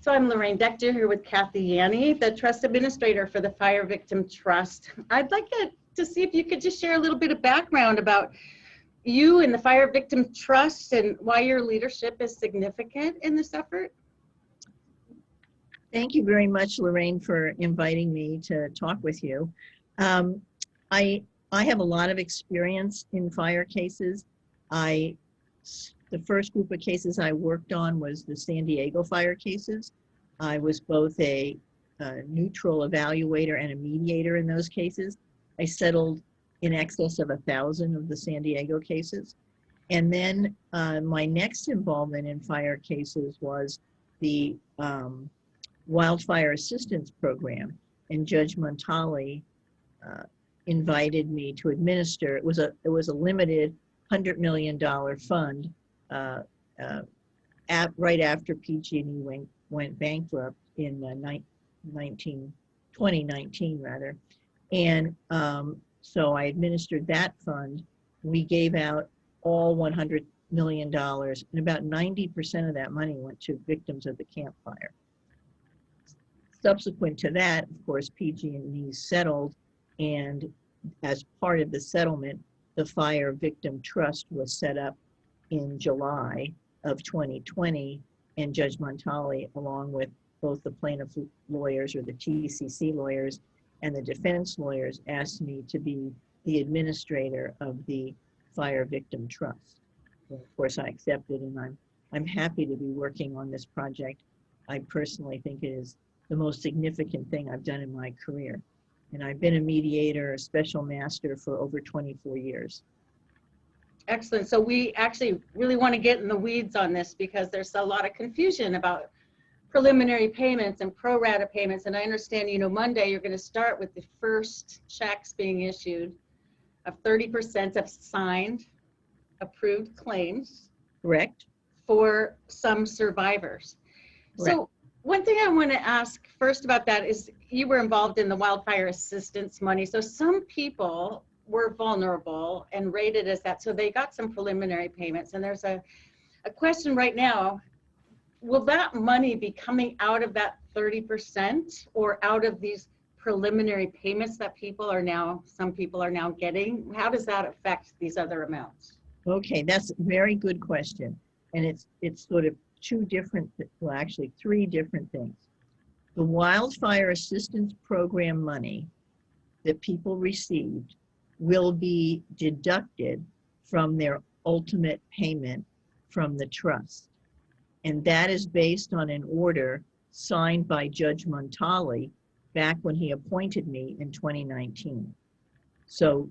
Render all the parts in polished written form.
So I'm Lorraine Dector here with Kathy Yanni, the Trust Administrator for the Fire Victim Trust. I'd like to see if you could just share a little bit of background about you and the Fire Victim Trust and why your leadership is significant in this effort. Thank you very much, Lorraine, for inviting me to talk with you. I have a lot of experience in fire cases. The first group of cases I worked on was the San Diego fire cases. I was both a neutral evaluator and a mediator in those cases. I settled in excess of 1,000 of the San Diego cases. And then my next involvement in fire cases was the Wildfire Assistance Program. And Judge Montali invited me to administer. It was a limited $100 million fund right after PG&E went bankrupt in 2019 rather. And so I administered that fund. We gave out all $100 million, and about 90% of that money went to victims of the Camp Fire. Subsequent to that, of course, PG&E settled, and as part of the settlement, the Fire Victim Trust was set up in July of 2020, and Judge Montali, along with both the plaintiff lawyers or the TCC lawyers and the defense lawyers, asked me to be the administrator of the Fire Victim Trust. And of course, I accepted, and I'm happy to be working on this project. I personally think it is the most significant thing I've done in my career. And I've been a mediator, a special master for over 24 years. Excellent. So we actually really want to get in the weeds on this because there's a lot of confusion about preliminary payments and pro rata payments. And I understand, Monday you're going to start with the first checks being issued of 30% of signed, approved claims. Correct. For some survivors. Correct. So one thing I want to ask first about that is you were involved in the wildfire assistance money. So some people were vulnerable and rated as that. So they got some preliminary payments. And there's a question right now, will that money be coming out of that 30% or out of these preliminary payments that some people are now getting? How does that affect these other amounts? Okay, that's a very good question. And it's sort of three different things. The Wildfire Assistance Program money that people received will be deducted from their ultimate payment from the trust. And that is based on an order signed by Judge Montali back when he appointed me in 2019. So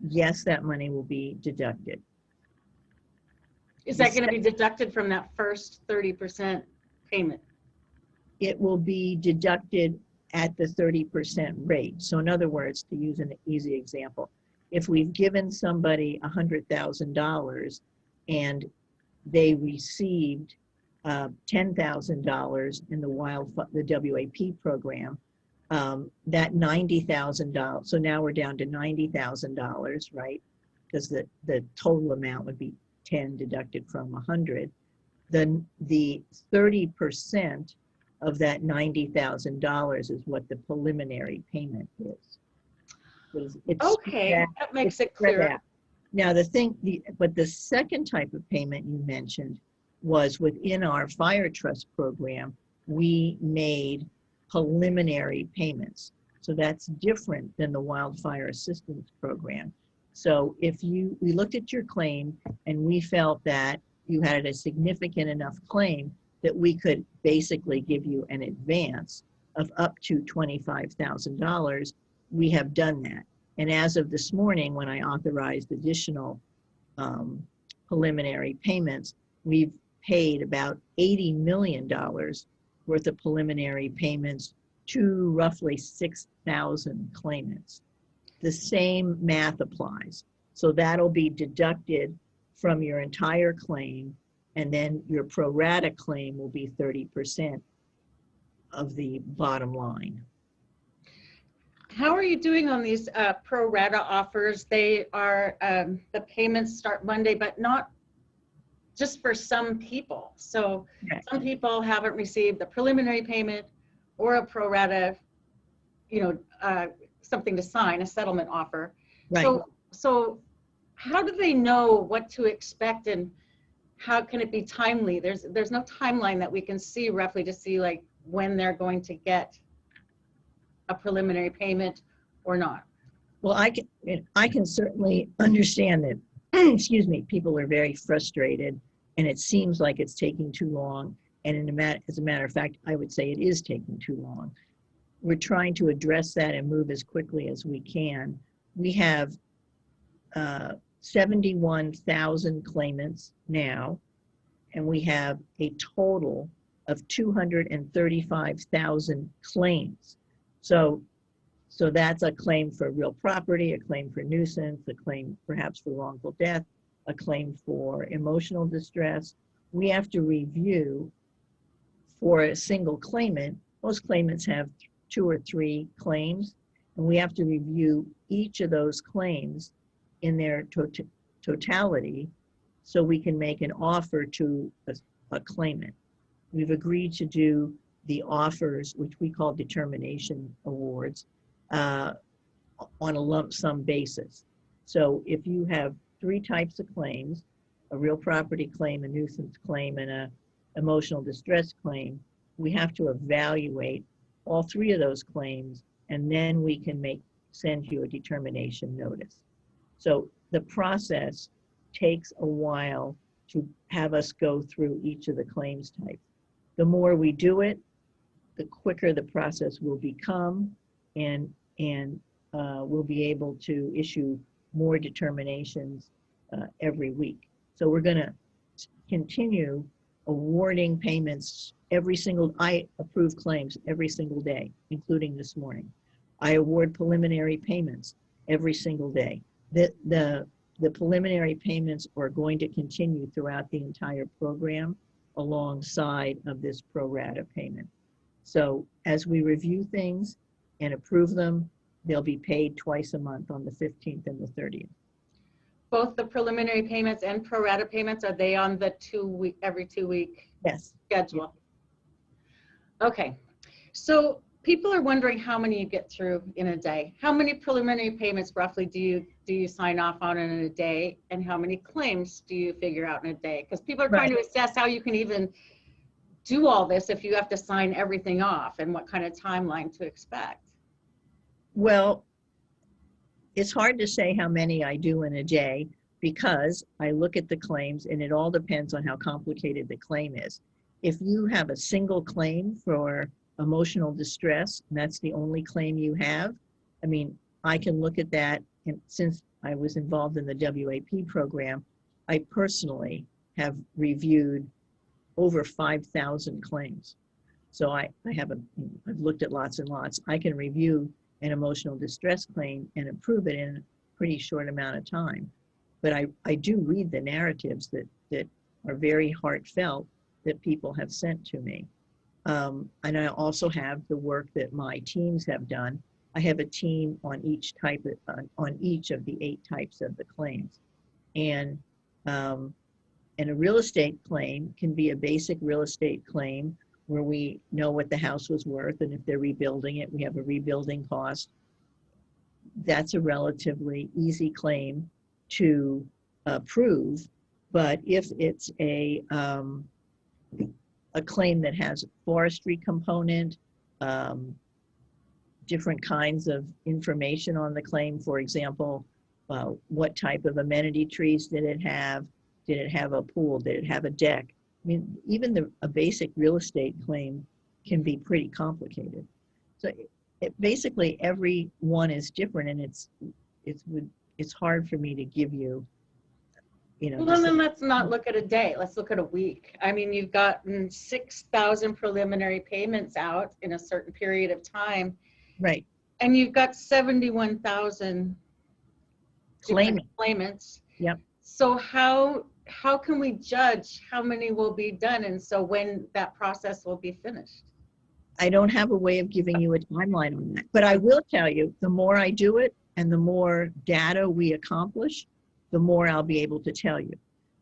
yes, that money will be deducted. Is that going to be deducted from that first 30% payment? It will be deducted at the 30% rate. So in other words, to use an easy example, if we've given somebody $100,000 and they received $10,000 in the WAP program, that $90,000, so now we're down to $90,000, right? Because the total amount would be 10 deducted from 100. Then the 30% of that $90,000 is what the preliminary payment is. Okay, that makes it clear. Now but the second type of payment you mentioned was within our fire trust program, we made preliminary payments. So that's different than the wildfire assistance program. So we looked at your claim and we felt that you had a significant enough claim that we could basically give you an advance of up to $25,000. We have done that. And as of this morning, when I authorized additional preliminary payments, we've paid about $80 million worth of preliminary payments to roughly 6,000 claimants. The same math applies. So that'll be deducted from your entire claim, and then your pro rata claim will be 30% of the bottom line. How are you doing on these pro rata offers? They are, the payments start Monday, but not just for some people. So Right. some people haven't received a preliminary payment or a pro rata, something to sign, a settlement offer. Right. So how do they know what to expect, and how can it be timely? There's no timeline that we can see roughly to see like when they're going to get a preliminary payment or not. Well, I can certainly understand that, excuse me, people are very frustrated and it seems like it's taking too long. And as a matter of fact, I would say it is taking too long. We're trying to address that and move as quickly as we can. We have 71,000 claimants now, and we have a total of 235,000 claims. So that's a claim for real property, a claim for nuisance, a claim perhaps for wrongful death, a claim for emotional distress. We have to review for a single claimant. Most claimants have 2 or 3 claims, and we have to review each of those claims in their totality so we can make an offer to a claimant. We've agreed to do the offers, which we call determination awards, on a lump sum basis. So if you have 3 types of claims, a real property claim, a nuisance claim, and an emotional distress claim, we have to evaluate all 3 of those claims, and then we can send you a determination notice. So the process takes a while to have us go through each of the claims types. The more we do it, the quicker the process will become, and we'll be able to issue more determinations every week. So we're going to continue awarding payments I approve claims every single day, including this morning. I award preliminary payments every single day. The preliminary payments are going to continue throughout the entire program alongside of this pro rata payment. So as we review things and approve them, they'll be paid twice a month on the 15th and the 30th. Both the preliminary payments and pro rata payments, are they on the every 2 week Yes. schedule? Okay, so people are wondering how many you get through in a day. How many preliminary payments roughly do you sign off on in a day, and how many claims do you figure out in a day? Because people are trying to assess how you can even do all this if you have to sign everything off, and what kind of timeline to expect. Well, it's hard to say how many I do in a day because I look at the claims and it all depends on how complicated the claim is. If you have a single claim for emotional distress, and that's the only claim you have, I mean, I can look at that, and since I was involved in the WAP program, I personally have reviewed over 5,000 claims. So I've looked at lots and lots. I can review an emotional distress claim and approve it in a pretty short amount of time. But I do read the narratives that are very heartfelt that people have sent to me. And I also have the work that my teams have done. I have a team on each of the 8 types of the claims. And a real estate claim can be a basic real estate claim where we know what the house was worth, and if they're rebuilding it, we have a rebuilding cost. That's a relatively easy claim to approve. But if it's a claim that has a forestry component, different kinds of information on the claim, for example, what type of amenity trees did it have? Did it have a pool? Did it have a deck? I mean, even a basic real estate claim can be pretty complicated. So basically every one is different, and it's hard for me to give you, Well, then let's not look at a day. Let's look at a week. I mean, you've gotten 6,000 preliminary payments out in a certain period of time. Right. And you've got 71,000 claimants. Yep. So how can we judge how many will be done, and so when that process will be finished? I don't have a way of giving you a timeline on that, but I will tell you, the more I do it and the more data we accomplish, the more I'll be able to tell you.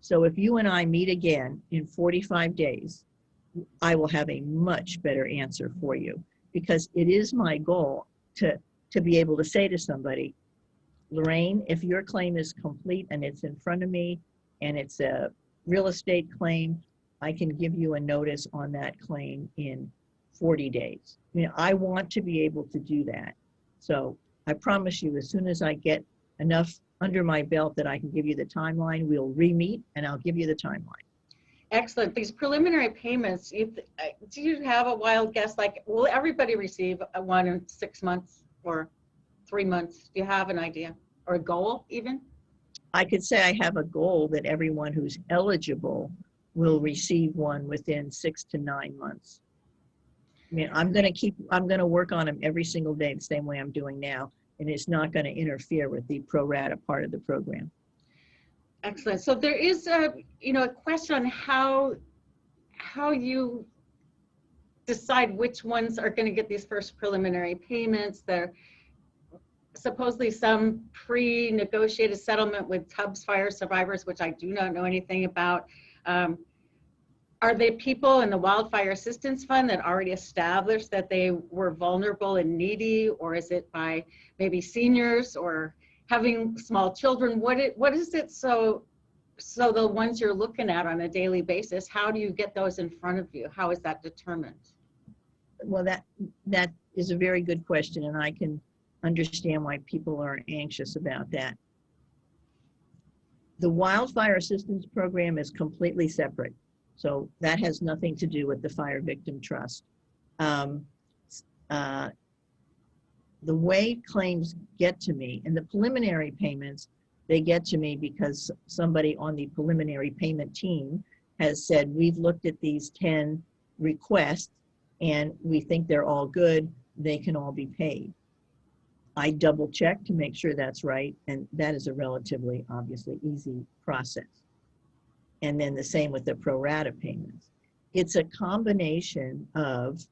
So if you and I meet again in 45 days, I will have a much better answer for you, because it is my goal to be able to say to somebody, Lorraine, if your claim is complete and it's in front of me and it's a real estate claim, I can give you a notice on that claim in 40 days. You know, I want to be able to do that. So I promise you, as soon as I get enough under my belt that I can give you the timeline, we'll re-meet and I'll give you the timeline. Excellent. These preliminary payments, do you have a wild guess? Like, will everybody receive one in 6 months or 3 months? Do you have an idea or a goal even? I could say I have a goal that everyone who's eligible will receive one within 6 to 9 months. I mean, I'm going to work on them every single day the same way I'm doing now, and it's not going to interfere with the pro rata part of the program. Excellent. So there is a question on how you decide which ones are going to get these first preliminary payments. There supposedly some pre-negotiated settlement with Tubbs fire survivors, which I do not know anything about. Are they people in the Wildfire Assistance Fund that already established that they were vulnerable and needy, or is it by maybe seniors or having small children? What is it? So the ones you're looking at on a daily basis, how do you get those in front of you? How is that determined? Well, that is a very good question, and I can understand why people are anxious about that. The Wildfire Assistance Program is completely separate, so that has nothing to do with the Fire Victim Trust. The way claims get to me, and the preliminary payments, they get to me because somebody on the preliminary payment team has said, we've looked at these 10 requests and we think they're all good, they can all be paid. I double check to make sure that's right, and that is a relatively, obviously, easy process. And then the same with the pro rata payments. It's a combination of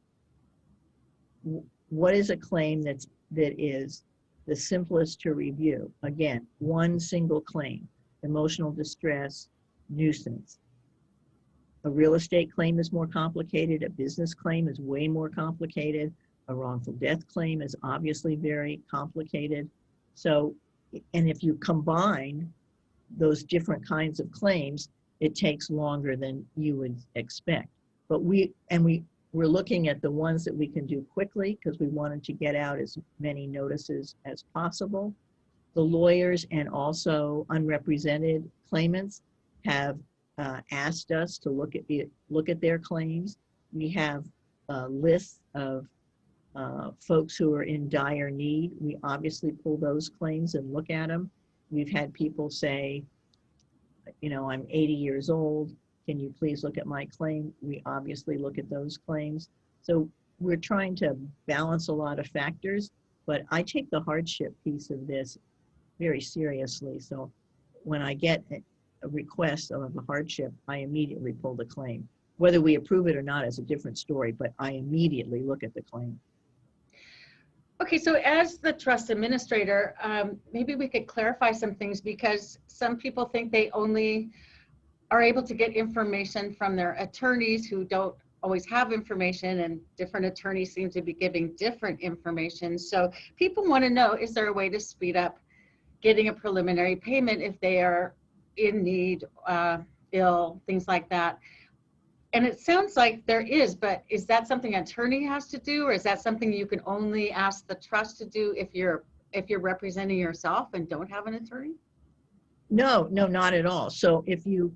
what is a claim that is the simplest to review. Again, one single claim: emotional distress, nuisance. A real estate claim is more complicated. A business claim is way more complicated. A wrongful death claim is obviously very complicated. So, and if you combine those different kinds of claims, it takes longer than you would expect. But we're looking at the ones that we can do quickly because we wanted to get out as many notices as possible. The lawyers and also unrepresented claimants have asked us to look at their claims. We have lists of folks who are in dire need. We obviously pull those claims and look at them. We've had people say, I'm 80 years old. Can you please look at my claim? We obviously look at those claims. So we're trying to balance a lot of factors, but I take the hardship piece of this very seriously. So when I get a request of a hardship, I immediately pull the claim. Whether we approve it or not is a different story, but I immediately look at the claim. Okay, so as the trust administrator, maybe we could clarify some things, because some people think they only are able to get information from their attorneys who don't always have information, and different attorneys seem to be giving different information. So people want to know, is there a way to speed up getting a preliminary payment if they are in need, ill, things like that? And it sounds like there is, but is that something an attorney has to do, or is that something you can only ask the trust to do if you're representing yourself and don't have an attorney? No, not at all. So if you're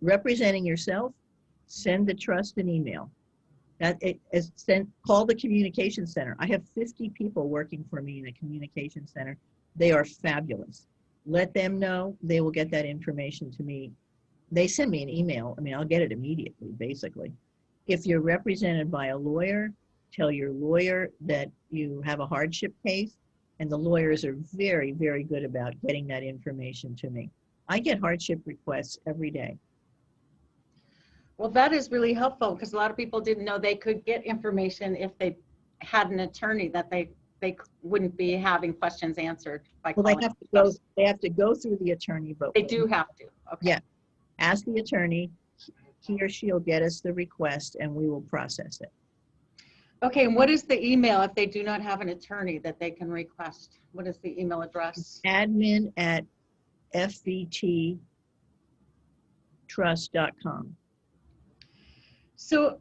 representing yourself, send the trust an email. Call the communication center. I have 50 people working for me in a communication center. They are fabulous. Let them know. They will get that information to me. They send me an email. I mean, I'll get it immediately, basically. If you're represented by a lawyer, tell your lawyer that you have a hardship case, and the lawyers are very, very good about getting that information to me. I get hardship requests every day. Well, that is really helpful, because a lot of people didn't know they could get information if they had an attorney, that they they wouldn't be having questions answered by Well, calling. they have to go through the attorney, but They do have to. Okay. yeah, ask the attorney. He or she'll get us the request and we will process it. Okay, and what is the email if they do not have an attorney that they can request? What is the email address? admin@fvttrust.com. So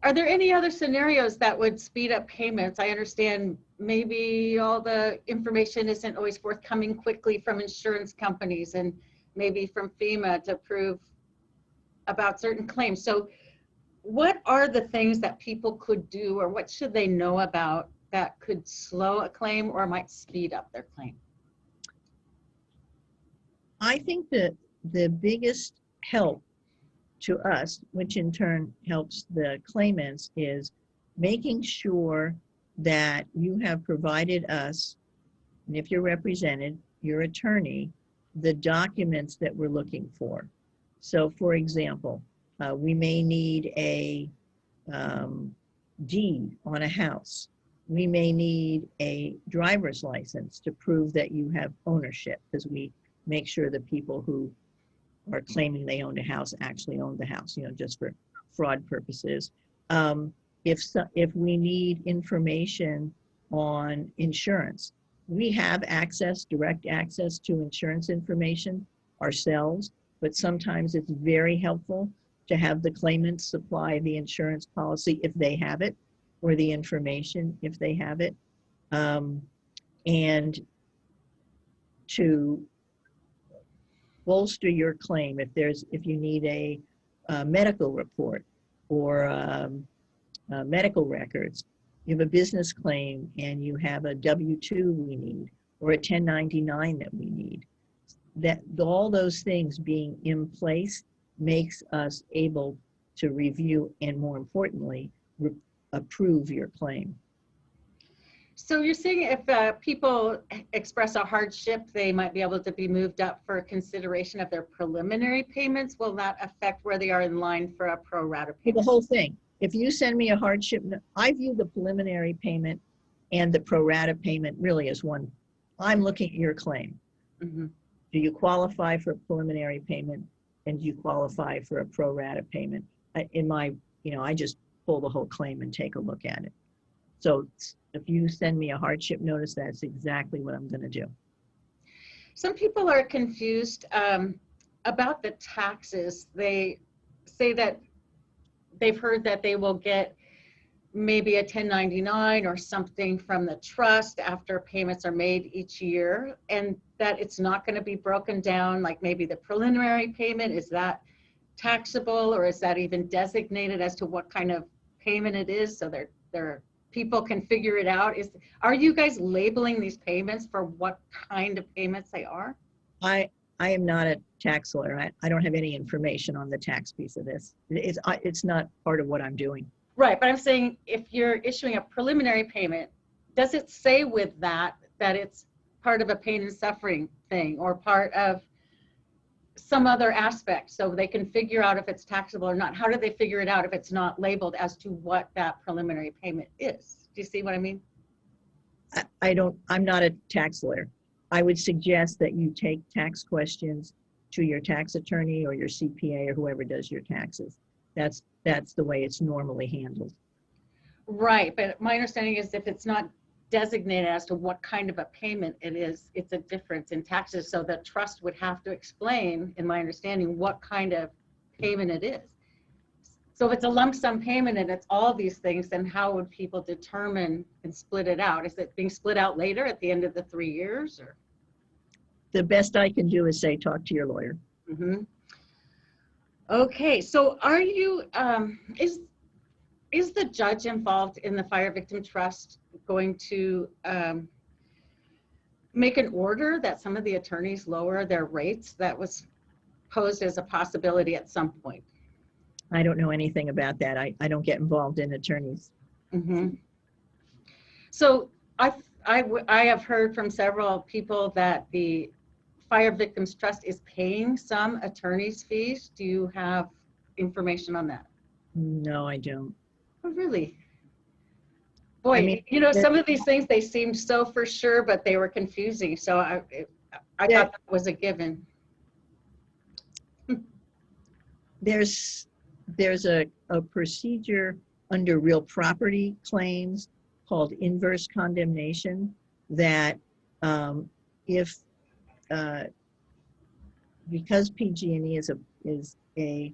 are there any other scenarios that would speed up payments? I understand maybe all the information isn't always forthcoming quickly from insurance companies and maybe from FEMA to prove about certain claims. So what are the things that people could do, or what should they know about that could slow a claim or might speed up their claim? I think that the biggest help to us, which in turn helps the claimants, is making sure that you have provided us, and if you're represented, your attorney, the documents that we're looking for. So for example, we may need a deed on a house. We may need a driver's license to prove that you have ownership, because we make sure the people who are claiming they owned a house actually owned the house, just for fraud purposes. If we need information on insurance, we have direct access to insurance information ourselves, but sometimes it's very helpful to have the claimant supply the insurance policy if they have it, or the information if they have it, and to bolster your claim if you need a medical report or medical records. You have a business claim and you have a W-2 we need, or a 1099 that we need. That all those things being in place makes us able to review and, more importantly, approve your claim. So you're saying if people express a hardship, they might be able to be moved up for consideration of their preliminary payments. Will that affect where they are in line for a pro rata payment? The whole thing. If you send me a hardship, I view the preliminary payment and the pro rata payment really as one. I'm looking at your claim. Mm-hmm. Do you qualify for a preliminary payment, and do you qualify for a pro rata payment? I just pull the whole claim and take a look at it. So if you send me a hardship notice, that's exactly what I'm going to do. Some people are confused about the taxes. They say that they've heard that they will get maybe a 1099 or something from the trust after payments are made each year, and that it's not going to be broken down, like maybe the preliminary payment, is that taxable, or is that even designated as to what kind of payment it is, so they're people can figure it out? Are you guys labeling these payments for what kind of payments they are? I am not a tax lawyer. I don't have any information on the tax piece of this. It's not part of what I'm doing. Right, but I'm saying if you're issuing a preliminary payment, does it say with that it's part of a pain and suffering thing, or part of some other aspect, so they can figure out if it's taxable or not? How do they figure it out if it's not labeled as to what that preliminary payment is? Do you see what I mean? I'm not a tax lawyer. I would suggest that you take tax questions to your tax attorney or your CPA or whoever does your taxes. That's the way it's normally handled. Right, but my understanding is if it's not designated as to what kind of a payment it is, it's a difference in taxes. So the trust would have to explain, in my understanding, what kind of payment it is. So if it's a lump sum payment and it's all these things, then how would people determine and split it out? Is it being split out later at the end of the 3 years? Or? The best I can do is say, talk to your lawyer. Mm-hmm. Okay, so are you, is the judge involved in the Fire Victim Trust going to make an order that some of the attorneys lower their rates? That was posed as a possibility at some point. I don't know anything about that. I don't get involved in attorneys. Mm-hmm. So I have heard from several people that the Fire Victims Trust is paying some attorney's fees. Do you have information on that? No, I don't. Oh, really? Boy, I mean, some of these things, they seemed so for sure, but they were confusing. So I there, thought that was a given. there's a procedure under real property claims called inverse condemnation that if because PG&E is a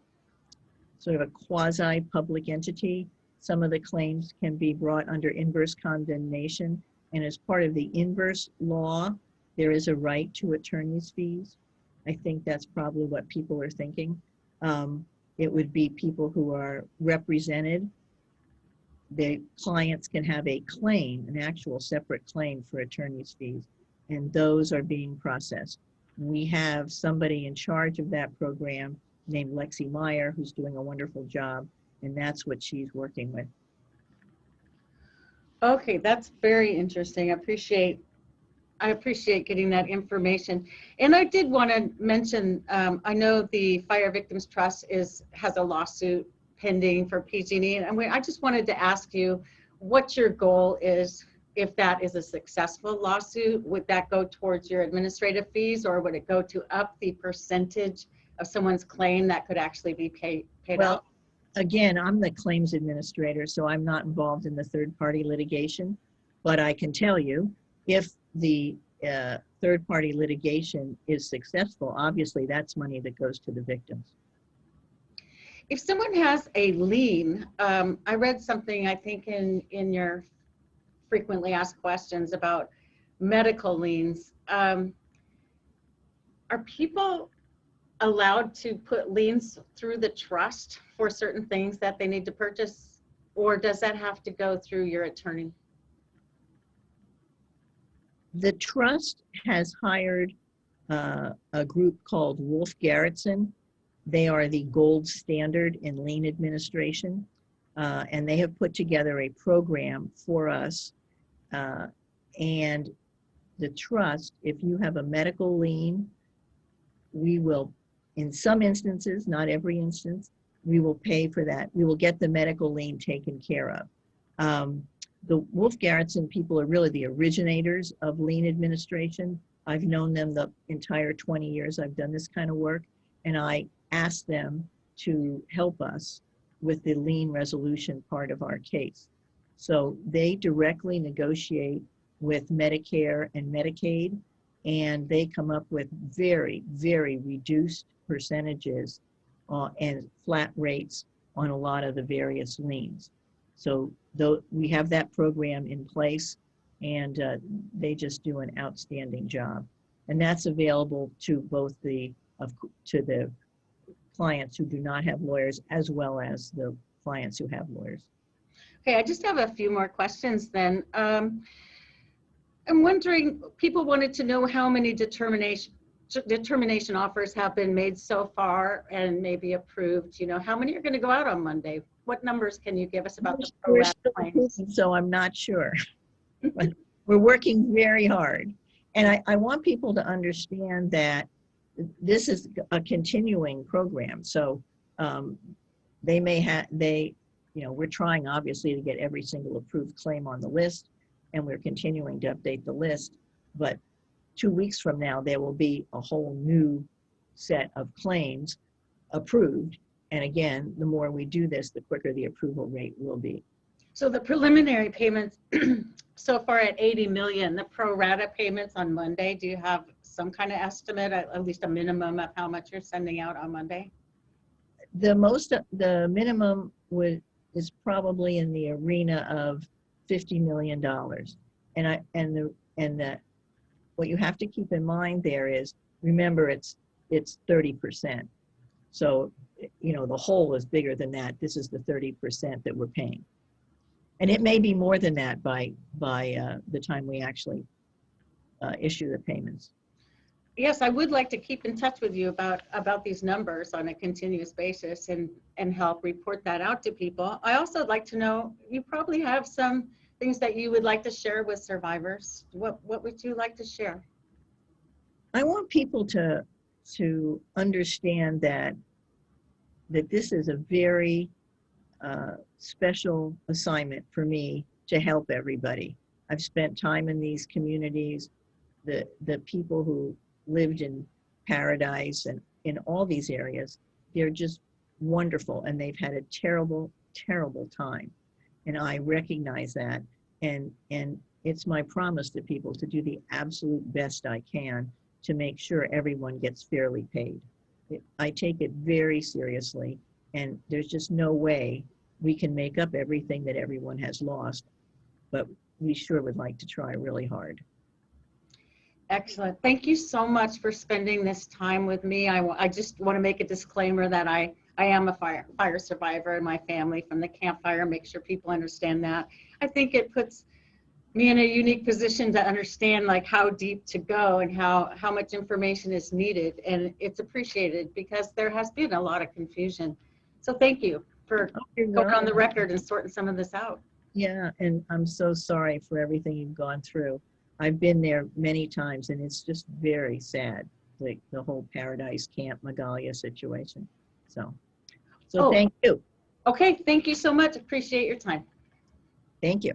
sort of a quasi-public entity, some of the claims can be brought under inverse condemnation, and as part of the inverse law there is a right to attorney's fees. I think that's probably what people are thinking. It would be people who are represented. The clients can have a claim, an actual separate claim for attorney's fees, and those are being processed. We have somebody in charge of that program named Lexi Meyer, who's doing a wonderful job, and that's what she's working with. Okay, that's very interesting. I appreciate getting that information. And I did want to mention, I know the Fire Victims Trust has a lawsuit pending for PG&E, and I just wanted to ask you what your goal is. If that is a successful lawsuit, would that go towards your administrative fees, or would it go to up the percentage of someone's claim that could actually be paid Well, out? again, I'm the claims administrator, so I'm not involved in the third-party litigation, but I can tell you if the third-party litigation is successful, obviously that's money that goes to the victims. If someone has a lien, I read something, I think in your frequently asked questions about medical liens. Are people allowed to put liens through the trust for certain things that they need to purchase, or does that have to go through your attorney? The trust has hired a group called Wolf Garrettson. They are the gold standard in lien administration, and they have put together a program for us. And the trust, if you have a medical lien, we will, in some instances, not every instance, we will pay for that. We will get the medical lien taken care of. The Wolf Garrettson people are really the originators of lien administration. I've known them the entire 20 years I've done this kind of work, and I asked them to help us with the lien resolution part of our case. So they directly negotiate with Medicare and Medicaid, and they come up with very, very reduced percentages and flat rates on a lot of the various liens. So we have that program in place, and they just do an outstanding job. And that's available to both to the clients who do not have lawyers, as well as the clients who have lawyers. Okay, I just have a few more questions then. I'm wondering, people wanted to know how many determination offers have been made so far and maybe approved. How many are going to go out on Monday? What numbers can you give us about the pro rata claims? So I'm not sure, but we're working very hard. And I want people to understand that this is a continuing program. So we're trying obviously to get every single approved claim on the list, and we're continuing to update the list. But 2 weeks from now, there will be a whole new set of claims approved. And again, the more we do this, the quicker the approval rate will be. So the preliminary payments so far at 80 million, the pro rata payments on Monday, do you have some kind of estimate, at least a minimum of how much you're sending out on Monday? The minimum is probably in the arena of $50 million. And what you have to keep in mind there is, remember, it's 30%. So, the whole is bigger than that. This is the 30% that we're paying. And it may be more than that by the time we actually issue the payments. Yes, I would like to keep in touch with you about these numbers on a continuous basis and help report that out to people. I also would like to know, you probably have some things that you would like to share with survivors. What would you like to share? I want people to understand that this is a very special assignment for me to help everybody. I've spent time in these communities. The people who lived in Paradise and in all these areas, they're just wonderful, and they've had a terrible, terrible time. And I recognize that. And it's my promise to people to do the absolute best I can to make sure everyone gets fairly paid. I take it very seriously, and there's just no way we can make up everything that everyone has lost, but we sure would like to try really hard. Excellent. Thank you so much for spending this time with me. I just want to make a disclaimer that I am a fire survivor in my family from the Camp Fire. Make sure people understand that. I think it puts me in a unique position to understand like how deep to go and how much information is needed, and it's appreciated because there has been a lot of confusion. So thank you for going on the record and sorting some of this out. Yeah, and I'm so sorry for everything you've gone through. I've been there many times, and it's just very sad, like the whole Paradise Camp Magalia situation. So thank you. Okay, thank you so much. Appreciate your time. Thank you.